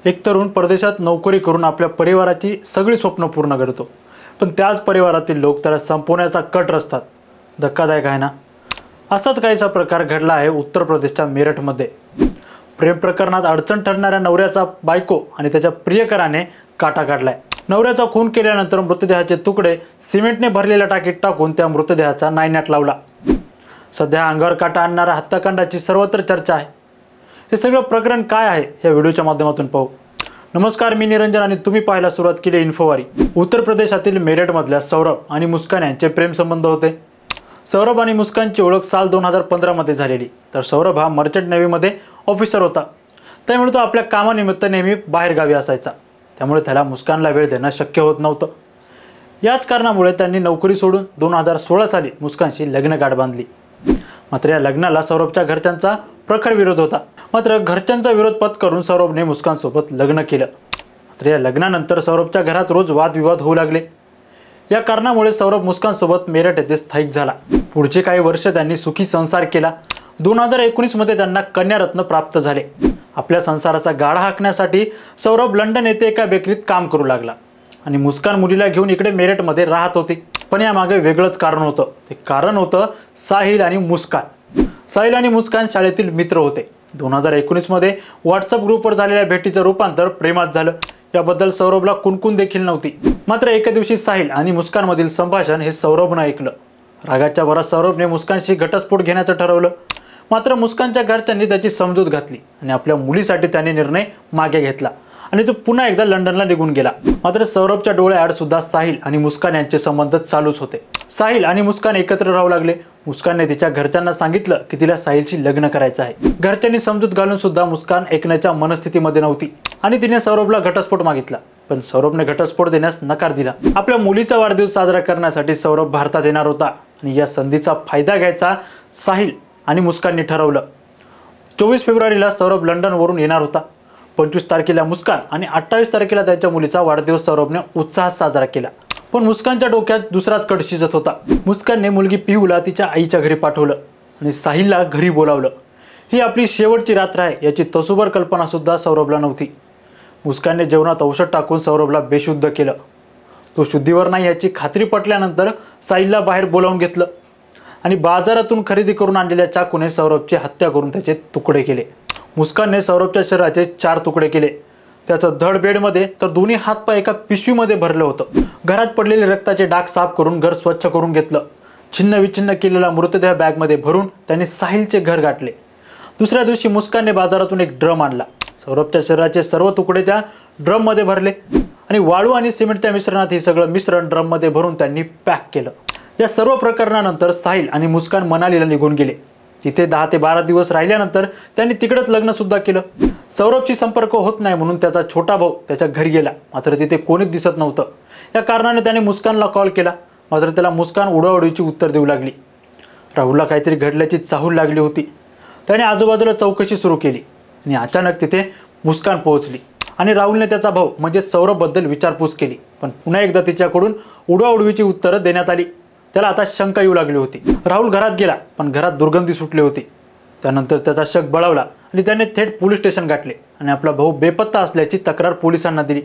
एक तरुण परदेशात नोकरी करून आपल्या परिवाराची सगळी स्वप्न पूर्ण करतो, पण त्याच परिवारातील लोक त्याला संपवण्याचा कट रचतात. धक्कादायक आहे ना. असाच काहीसा प्रकार घडला आहे उत्तर प्रदेशच्या मेरठमध्ये. प्रेम प्रकरणात अडचण ठरणाऱ्या नवऱ्याचा बायको आणि त्याच्या प्रियकराने काटा काढलाय. नवऱ्याचा खून केल्यानंतर मृतदेहाचे तुकडे सिमेंटने भरलेल्या टाकीत टाकून त्या मृतदेहाचा नायनाट लावला. सध्या अंगावर काटा आणणाऱ्या हत्याकांडाची सर्वत्र चर्चा आहे. हे सगळं प्रकरण काय आहे या व्हिडिओच्या माध्यमातून पाहू. नमस्कार, मी निरंजन आणि तुम्ही पाहायला सुरुवात केली इन्फोवारी. उत्तर प्रदेशातील मेरठमधल्या सौरभ आणि मुस्कान यांचे प्रेमसंबंध होते. सौरभ आणि मुस्कानची ओळख साल 2015 मध्ये झालेली. तर सौरभ हा मर्चंट नेव्हीमध्ये ऑफिसर होता. त्यामुळे तो आपल्या कामानिमित्त नेहमी बाहेर गावी असायचा. त्यामुळे त्याला मुस्कानला वेळ देणं शक्य होत नव्हतं. याच कारणामुळे त्यांनी नोकरी सोडून 2016 साली मुस्कानशी लग्नगाठ बांधली. मात्र या लग्नाला सौरभच्या घरच्यांचा प्रखर विरोध होता. मात्र घरच्यांचा विरोध पत्करून सौरभने मुस्कानसोबत लग्न केलं. मात्र या लग्नानंतर सौरभच्या घरात रोज वादविवाद होऊ लागले. या कारणामुळे सौरभ मुस्कानसोबत मेरठ येथे स्थायिक झाला. पुढचे काही वर्ष त्यांनी सुखी संसार केला. 2019 मध्ये त्यांना कन्यारत्न प्राप्त झाले. आपल्या संसाराचा गाडा हाकण्यासाठी सौरभ लंडन येथे एका बेकरीत काम करू लागला आणि मुस्कान मुलीला घेऊन इकडे मेरठमध्ये राहत होती. पण यामागे वेगळंच कारण होतं. ते कारण होतं साहिल आणि मुस्कान. साहिल आणि मुस्कान शाळेतील मित्र होते. 2019 मध्ये व्हॉट्सअप ग्रुपवर झालेल्या भेटीचं रूपांतर प्रेमात झालं. याबद्दल सौरभला कुणकुण देखील नव्हती. मात्र एके दिवशी साहिल आणि मुस्कानमधील संभाषण हे सौरभनं ऐकलं. रागाच्या भरात सौरभने मुस्कानशी घटस्फोट घेण्याचं ठरवलं. मात्र मुस्कानच्या घरच्यांनी त्याची समजूत घातली आणि आपल्या मुलीसाठी त्याने निर्णय मागे घेतला आणि तो पुन्हा एकदा लंडनला निघून गेला. मात्र सौरभच्या डोळ्याआड सुद्धा साहिल आणि मुस्कान यांचे संबंध चालूच होते. साहिल आणि मुस्कान एकत्र राहू लागले. मुस्कानने तिच्या घरच्यांना सांगितलं की तिला साहिलशी लग्न करायचं आहे. घरच्यांनी समजूत घालून सुद्धा मुस्कान ऐकण्याच्या मनस्थितीमध्ये नव्हती आणि तिने सौरभला घटस्फोट मागितला. पण सौरभने घटस्फोट देण्यास नकार दिला. आपल्या मुलीचा वाढदिवस साजरा करण्यासाठी सौरभ भारतात येणार होता आणि या संधीचा फायदा घ्यायचा साहिल आणि मुस्कानने ठरवलं. 24 फेब्रुवारीला सौरभ लंडनवरून येणार होता. 25 तारखेला मुस्कान आणि 28 तारखेला त्याच्या मुलीचा वाढदिवस सौरभने उत्साहात साजरा केला. पण मुस्कानच्या डोक्यात दुसराच कट शिजत होता. मुस्कानने मुलगी पिहूला तिच्या आईच्या घरी पाठवलं आणि साहिलला घरी बोलावलं. ही आपली शेवटची रात्र आहे याची तसूभर कल्पना सुद्धा सौरभला नव्हती. मुस्कानने जेवणात औषध टाकून सौरभला बेशुद्ध केलं. तो शुद्धीवर नाही याची खात्री पटल्यानंतर साहिलला बाहेर बोलावून घेतलं आणि बाजारातून खरेदी करून आणलेल्या चाकूने सौरभची हत्या करून त्याचे तुकडे केले. मुस्कानने सौरभच्या शरीराचे 4 तुकडे केले. त्याचं धड बेडमध्ये तर दोन्ही हातपाय एका पिशवीमध्ये भरलं होतं. घरात पडलेले रक्ताचे डाग साफ करून घर स्वच्छ करून घेतलं. छिन्न विछिन्न केलेला मृतदेह बॅगमध्ये भरून त्याने साहिलचे घर गाठले. दुसऱ्या दिवशी मुस्कानने बाजारातून एक ड्रम आणला. सौरभच्या शरीराचे सर्व तुकडे त्या ड्रममध्ये भरले आणि वाळू आणि सिमेंटच्या मिश्रणात हे सगळं मिश्रण ड्रममध्ये भरून त्यांनी पॅक केलं. या सर्व प्रकरणानंतर साहिल आणि मुस्कान मनालीला निघून गेले. तिथे 10 ते 12 दिवस राहिल्यानंतर त्यांनी तिकडेच लग्न सुद्धा केलं. सौरभशी संपर्क होत नाही म्हणून त्याचा छोटा भाऊ त्याच्या घरी गेला. मात्र तिथे कोणीच दिसत नव्हतं. या कारणाने त्याने मुस्कानला कॉल केला. मात्र त्याला मुस्कान उडवाउडवीची उत्तर देऊ लागली. राहुलला काहीतरी घडल्याची चाहूल लागली होती. त्याने आजूबाजूला चौकशी सुरू केली आणि अचानक तिथे मुस्कान पोहोचली आणि राहुलने त्याचा भाऊ म्हणजे सौरभबद्दल विचारपूस केली. पण पुन्हा एकदा तिच्याकडून उडवाउडवीची उत्तरं देण्यात आली. त्याला आता शंका येऊ लागली होती. राहुल घरात गेला पण घरात दुर्गंधी सुटली होती. त्यानंतर त्याचा शक बळावला आणि त्याने थेट पोलीस स्टेशन गाठले आणि आपला भाऊ बेपत्ता असल्याची तक्रार पोलिसांना दिली.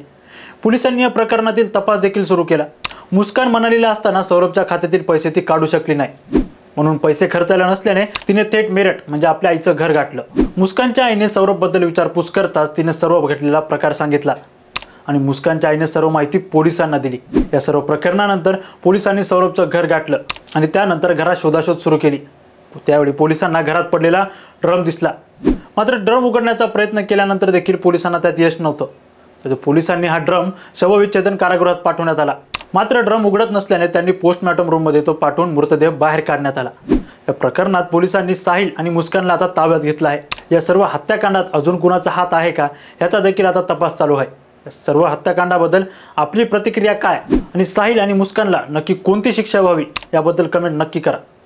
पोलिसांनी या प्रकरणातील तपास देखील सुरू केला. मुस्कान मनालीला असताना सौरभच्या खात्यातील पैसे ती काढू शकली नाही. म्हणून पैसे खर्चायला नसल्याने तिने थेट मेरठ म्हणजे आपल्या आईचं घर गाठलं. मुस्कानच्या आईने सौरभबद्दल विचारपूस करताच तिने सर्व घडलेला प्रकार सांगितला आणि मुस्कानच्या आईने सर्व माहिती पोलिसांना दिली. या सर्व प्रकरणानंतर पोलिसांनी सौरभचं घर गाठलं आणि त्यानंतर घरात शोधाशोध सुरू केली. त्यावेळी पोलिसांना घरात पडलेला ड्रम दिसला. मात्र ड्रम उघडण्याचा प्रयत्न केल्यानंतर देखील पोलिसांना त्यात यश नव्हतं. तर पोलिसांनी हा ड्रम शवविच्छेदन कारागृहात पाठवण्यात आला. मात्र ड्रम उघडत नसल्याने त्यांनी पोस्टमॉर्टम रूममध्ये तो पाठवून मृतदेह बाहेर काढण्यात आला. या प्रकरणात पोलिसांनी साहिल आणि मुस्कानला आता ताब्यात घेतलं आहे. या सर्व हत्याकांडात अजून कुणाचा हात आहे का याचा देखील आता तपास चालू आहे. या सर्व हत्याकांडाबद्दल आपली प्रतिक्रिया काय आणि साहिल आणि मुस्कानला नक्की कोणती शिक्षा व्हावी याबद्दल कमेंट नक्की करा.